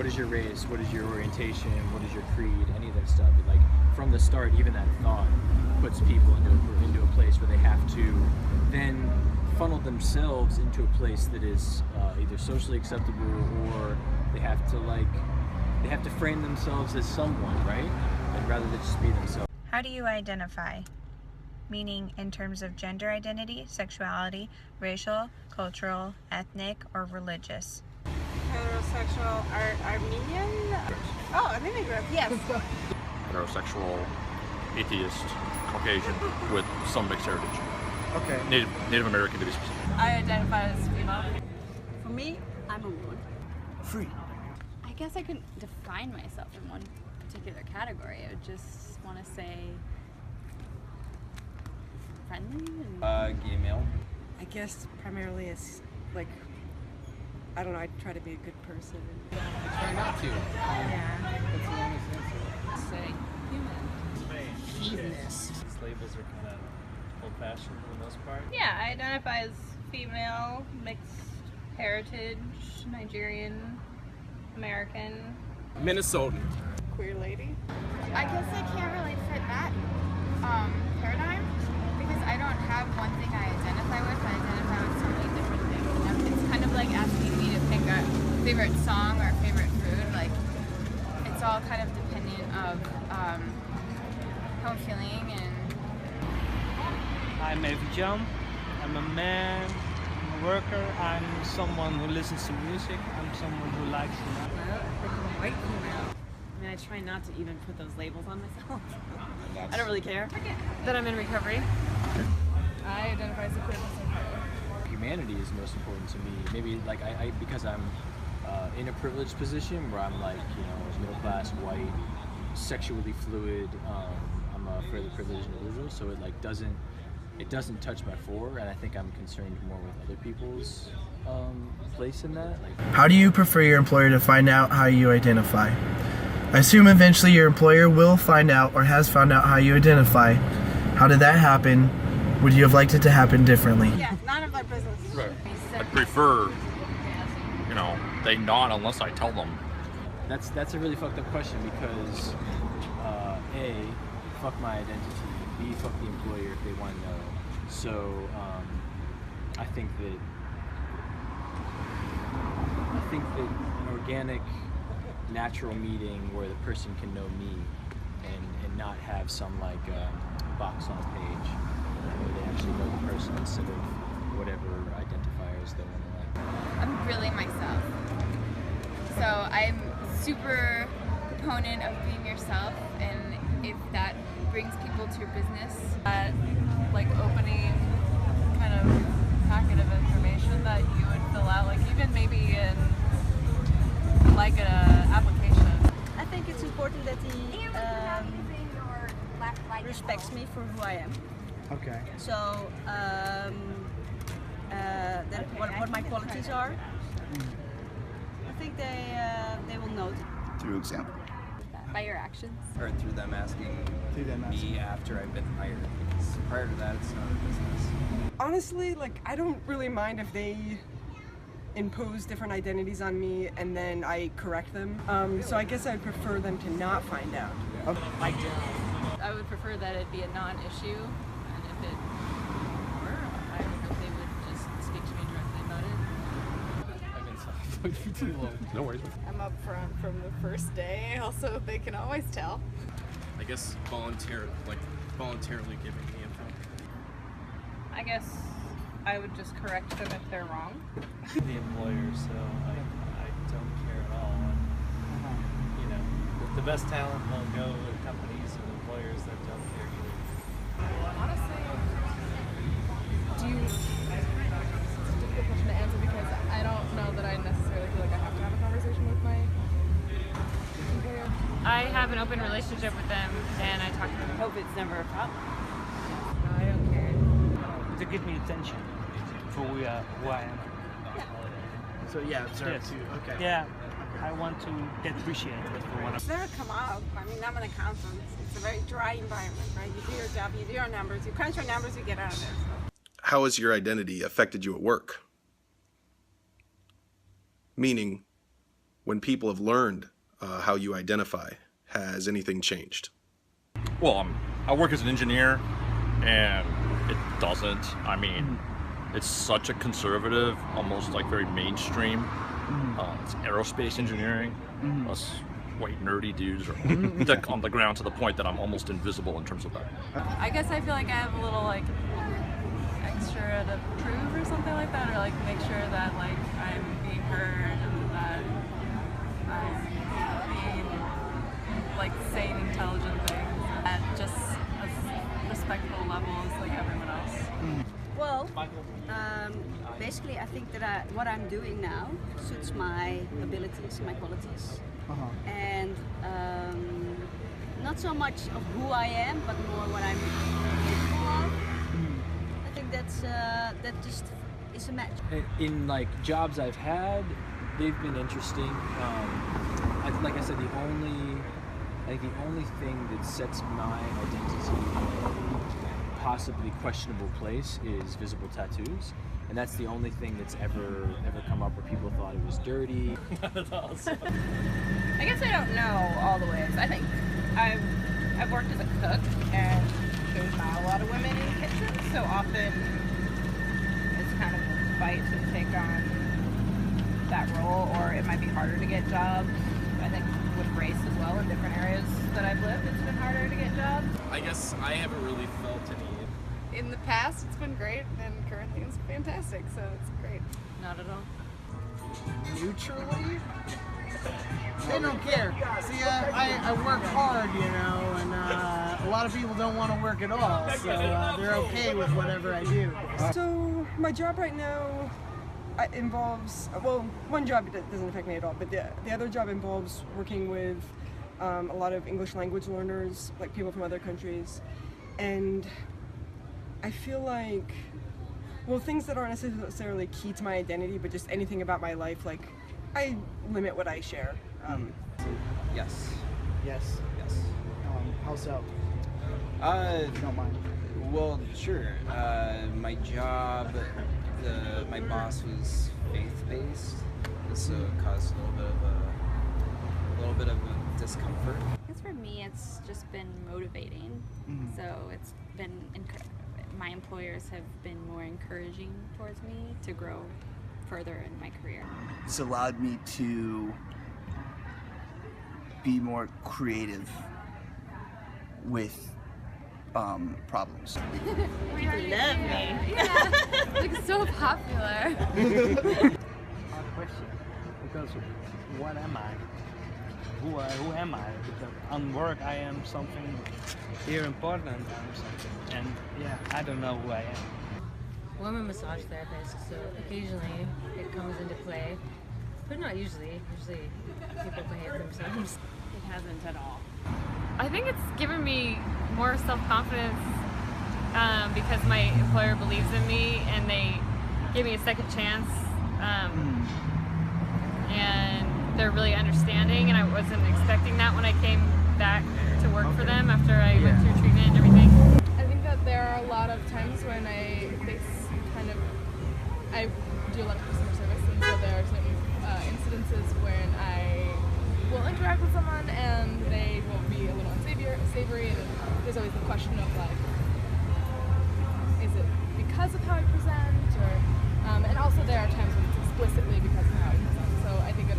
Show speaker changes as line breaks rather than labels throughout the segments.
what is your race, what is your orientation, what is your creed, any of that stuff. Like from the start, even that thought puts people into a place where they have to then funnel themselves into a place that is either socially acceptable, or they have to frame themselves as someone, right? And rather than just be themselves.
How do you identify? Meaning in terms of gender identity, sexuality, racial, cultural, ethnic, or religious.
Heterosexual, Armenian? Oh, an immigrant, yes.
Heterosexual, atheist, Caucasian, with some mixed heritage.
Okay.
Native American to be specific.
I identify as female.
For me, I'm a woman.
Free.
I guess I couldn't define myself in one particular category. I would just want to say friendly and
Gay male.
I guess primarily as, like, I don't know, I try to be a good person.
Try not to.
Yeah.
That's the honest answer.
say human.
Hedonist.
These labels are kind of old-fashioned for the most part.
Yeah, I identify as female, mixed heritage, Nigerian, American.
Minnesotan.
Queer lady.
I guess I can't really fit that paradigm because I don't have one thing I identify with. I identify with so many different things. It's kind of like asking me to pick a favorite song or favorite food. Like, it's all kind of dependent of how I'm feeling. And
I'm Evijam. I'm a man. I'm a worker. I'm someone who listens to music. I'm someone who likes
I'm white female. I mean, I try not to even put those labels on myself. I don't really care. That I'm in recovery. I identify as a queer person.
Humanity is most important to me. Maybe like I because I'm in a privileged position where I'm like, you know, as middle class, white, sexually fluid. I'm a fairly privileged individual, so it doesn't touch my fore, and I think I'm concerned more with other people's place in that. Like,
How do you prefer your employer to find out how you identify? I assume eventually your employer will find out or has found out how you identify. How did that happen? Would you have liked it to happen differently?
Yeah, none of my business.
Right. I prefer, they not unless I tell them.
that's a really fucked up question because A, fuck my identity, B, fuck the employer if they want to know. So I think that an organic, natural meeting where the person can know me and not have some box on a page where they actually know the person instead of whatever identifiers they want to like.
I'm really myself. So I'm super proponent of being yourself, and if that brings people to your business.
Like opening kind of packet of information that you would fill out, like even maybe in like an application.
I think it's important that he respects me for who I am.
Okay.
So that what my qualities are. I think they will note it.
Through example.
By your actions.
Or through them asking me after I've been hired, because prior to that, it's not a business.
Honestly, like, I don't really mind if they impose different identities on me and then I correct them. So I guess I'd prefer them to not find out.
I would prefer that it be a non-issue, and if it were, I would hope they would just speak to me directly about it.
I've been self-employed for too long.
No worries.
I'm up front from the first day, also they can always tell.
I guess voluntarily giving the info.
I guess I would just correct them if they're wrong.
The employer, so I don't care at all. The best talent will go with companies and employers that don't care either.
Honestly, it's a difficult question to answer because I don't know that I necessarily feel like I have to have a conversation with my employer.
I have an open relationship with them, and I talk to them.
I hope it's never a problem.
I don't care.
to give me attention for who I am.
So yeah, it's
Yes.
too. Okay.
Yeah, I want to get appreciated for what
It's never come up. I mean, I'm an accountant. It's a very dry environment, right? You do your job, you do your numbers, you crunch your numbers, you get out of there. So.
How has your identity affected you at work? Meaning, when people have learned how you identify, has anything changed?
Well, I work as an engineer, and it doesn't. I mean, it's such a conservative, almost like very mainstream. It's aerospace engineering. Us white nerdy dudes are on the ground to the point that I'm almost invisible in terms of that.
I guess I feel like I have a little like extra to prove or something like that, or like make sure that like I'm being heard and that I'm being like saying intelligent things at just as respectful levels like everyone else.
Well, basically I think that what I'm doing now suits my abilities, my qualities. And not so much of who I am, but more what I'm capable of. I think that just is a match.
In like jobs I've had, they've been interesting. Like I said, the only thing that sets my identity in a possibly questionable place is visible tattoos. And that's the only thing that's ever come up where people thought it was dirty.
That's awesome. I guess I don't know all the ways. I think I've worked as a cook, and there's not a lot of women in kitchens, so often it's kind of a fight to take on that role, or it might be harder to get jobs. I think with race as well, in different areas that I've lived, it's been harder to get jobs.
I guess I haven't really felt any.
In the past, it's been great, and currently it's fantastic, so it's great.
Not at all.
Neutrally? They don't care. See, I work hard, you know, and a lot of people don't want to work at all, so they're okay with whatever I do.
So my job right now involves, well, one job doesn't affect me at all, but the other job involves working with a lot of English language learners, like people from other countries, and I feel like, well, things that aren't necessarily key to my identity, but just anything about my life, like, I limit what I share.
Yes.
Yes.
Yes.
How so?
If you don't mind. Well, sure. My job, my boss was faith-based, so it caused a little bit of a discomfort.
I guess for me, it's just been motivating. So it's been my employers have been more encouraging towards me to grow further in my career.
It's allowed me to be more creative with problems.
People love me. Yeah, like so popular.
Hard question, because what am I? Who am I? Because on work I am something here important, I'm something, and yeah, I don't know who I am.
Well, I'm a massage therapist, so occasionally it comes into play, but not usually. Usually people behave themselves.
It hasn't at all. I think it's given me more self-confidence because my employer believes in me and they give me a second chance, and they're really understanding, and I wasn't expecting that when I came back to work for them after I went through treatment and everything.
I think that there are a lot of times when I do a lot of customer service, and so there are certain incidences when I will interact with someone and they will be a little unsavory, and there's always the question of like, is it because of how I present, or and also there are times when it's explicitly because of how I present. So I think it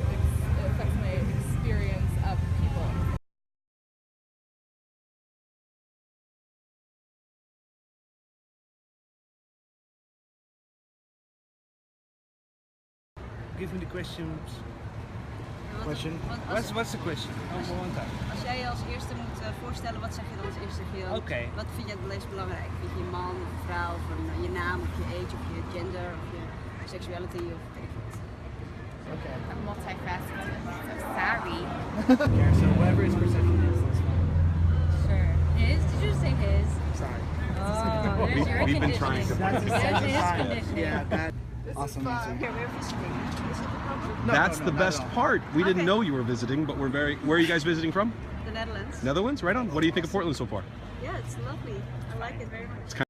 affects my experience of people.
Give me the questions. What's the question? One time.
Als jij je als eerste moet voorstellen, wat zeg je dan als eerste? Wat vind je het meest belangrijk? Vind je man of vrouw, of je naam, of je age, of je gender, of je sexuality, of weet ik wat?
Okay. I'm multifaceted, so sorry.
Yeah, so whatever his perception is, that's fine.
Sure. His? Did you say his?
Sorry.
Oh, there's your
We've been
conditioning.
trying to
That's his
fine.
conditioning.
Yeah, that awesome answer.
That's the best part. We didn't know you were visiting, but where are you guys visiting from?
The Netherlands.
Netherlands, right on. What do you think of Portland so far?
Yeah, it's lovely. I like it very much.